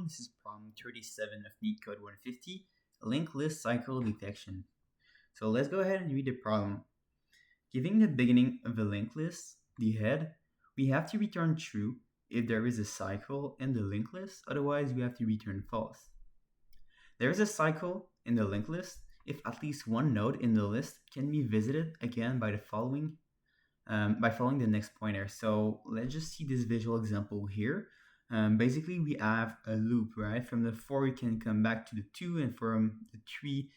This is problem 37 of Neetcode 150, linked list cycle detection. So let's go ahead and read the problem. Given the beginning of a linked list, the head, we have to return true if there is a cycle in the linked list, otherwise we have to return false. There is a cycle in the linked list if at least one node in the list can be visited again by following the next pointer. So let's just see this visual example here. Basically, we have a loop, right? From the 4, you can come back to the 2, and from the 3,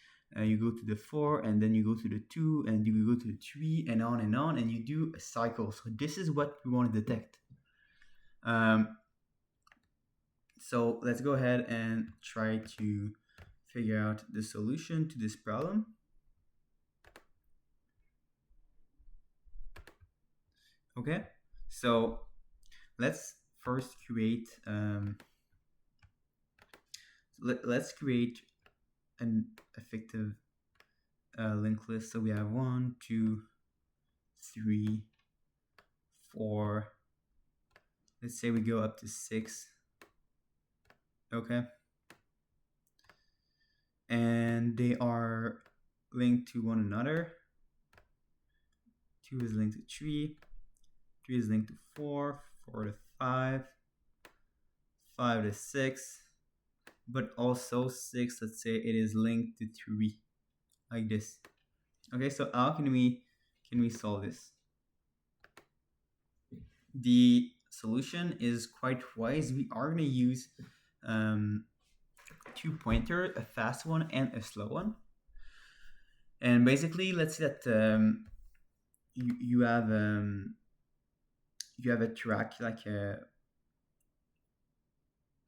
you go to the 4, and then you go to the 2, and you go to the 3, and on, and you do a cycle. So this is what we want to detect. So let's go ahead and try to figure out the solution to this problem. Okay, so let's first create let's create an effective linked list. So we have 1, 2, 3, 4. Let's say we go up to 6. Okay, and they are linked to one another. 2 is linked to 3, 3 is linked to 4, 4 to 5, 5 to 6, but also 6, let's say it is linked to 3, like this. Okay, so how can we solve this? The solution is quite wise. We are going to use 2 pointers, a fast one and a slow one. And basically, let's say that you have a track, like a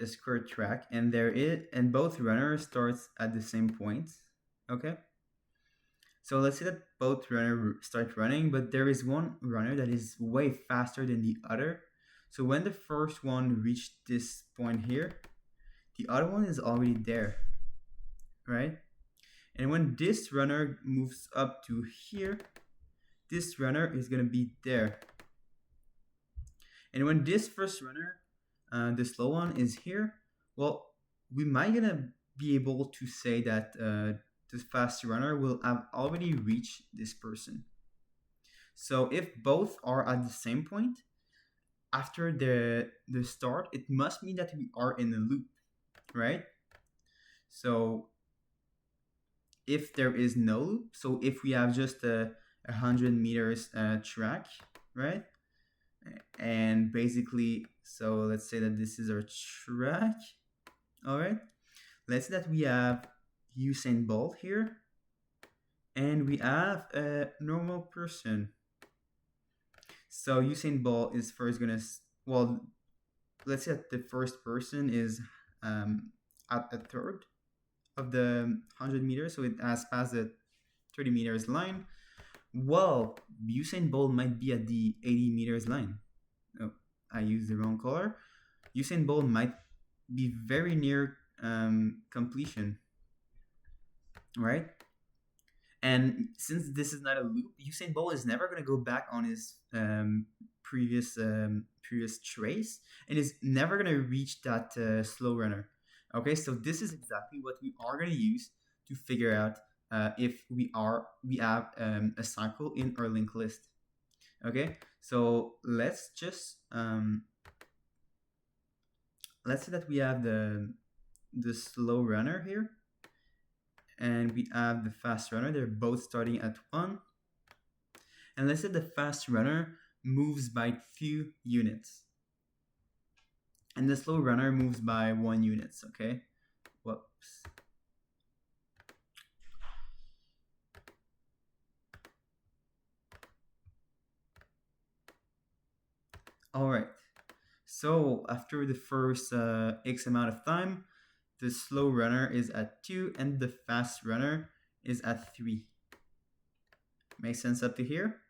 square track, and both runners starts at the same point. Okay, so let's say that both runners start running, but there is one runner that is way faster than the other. So when the first one reached this point here, the other one is already there, right? And when this runner moves up to here, this runner is gonna be there. And when this first runner, the slow one, is here, well, we might gonna be able to say that the fast runner will have already reached this person. So if both are at the same point after the start, it must mean that we are in a loop, right? So if there is no loop, so if we have just a 100 meters track, right? And basically, so let's say that this is our track. All right, let's say that we have Usain Bolt here, and we have a normal person. So Usain Bolt is first gonna, well, let's say that the first person is at a third of the 100 meters, so it has passed the 30 meters line. Well, Usain Bolt might be at the 80 meters line. Oh, I used the wrong color. Usain Bolt might be very near completion, right? And since this is not a loop, Usain Bolt is never going to go back on his previous trace, and is never going to reach that slow runner. Okay, so this is exactly what we are going to use to figure out if we have a cycle in our linked list. Okay, so let's just let's say that we have the slow runner here, and we have the fast runner. They're both starting at 1. And let's say the fast runner moves by 2 units, and the slow runner moves by 1 unit. Okay, whoops. All right, so after the first X amount of time, the slow runner is at 2 and the fast runner is at 3. Makes sense up to here?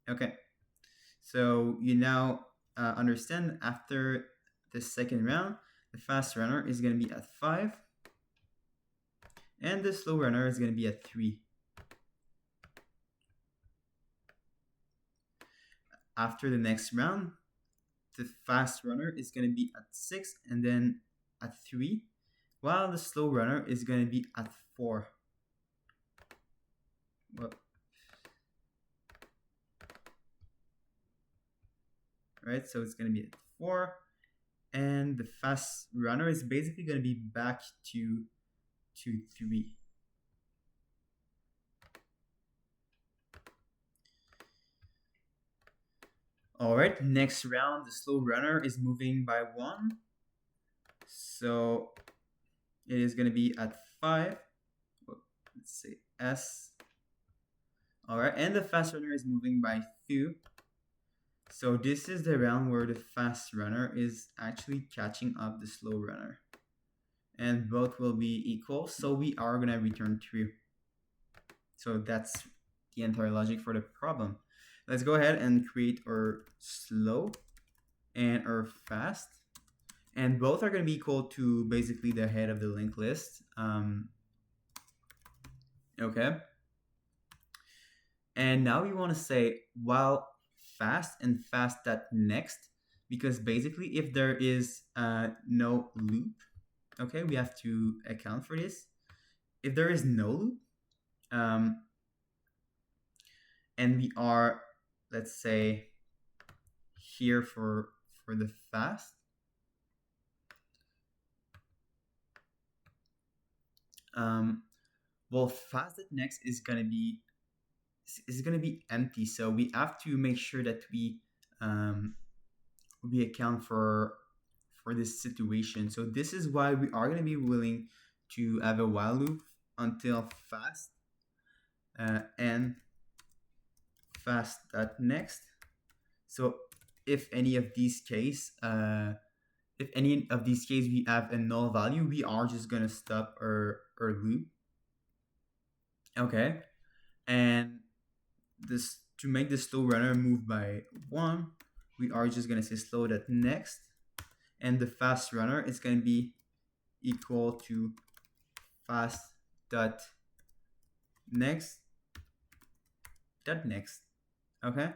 Okay, so you now understand after the second round, the fast runner is going to be at 5 and the slow runner is going to be at 3. After the next round, the fast runner is going to be at 6, and then at 3, while the slow runner is going to be at 4. Well, right, so it's going to be at 4, and the fast runner is basically going to be back to 3. All right, next round, the slow runner is moving by 1. So it is going to be at 5. Let's say S. All right, and the fast runner is moving by 2. So this is the round where the fast runner is actually catching up the slow runner. And both will be equal, so we are going to return true. So that's the entire logic for the problem. Let's go ahead and create our slow and our fast. And both are going to be equal to basically the head of the linked list. Okay. And now we want to say while fast and fast.next, because basically if there is no loop, okay, we have to account for this. If there is no loop, and we are, let's say, here for the fast, well, fast.next is going to be empty, so we have to make sure that we account for this situation. So this is why we are going to be willing to have a while loop until fast and fast.next. So if any of these case we have a null value, we are just going to stop our loop. Okay, and this, to make the slow runner move by 1, we are just going to say slow.next, and the fast runner is going to be equal to fast.next. Okay,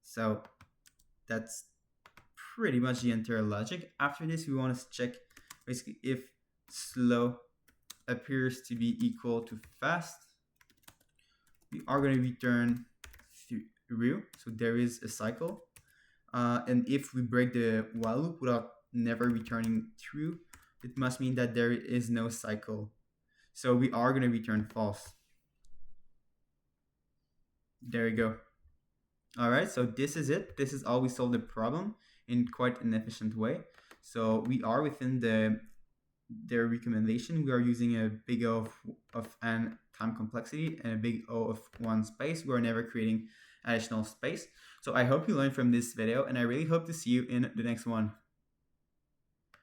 so that's pretty much the entire logic. After this, we want to check basically if slow appears to be equal to fast, we are going to return true. So there is a cycle. And if we break the while loop without never returning true, it must mean that there is no cycle. So we are going to return false. There you go. All right, so this is it. This is how we solve the problem in quite an efficient way. So we are within their recommendation. We are using a big O of n time complexity and a big O of 1 space. We are never creating additional space. So I hope you learned from this video, and I really hope to see you in the next one.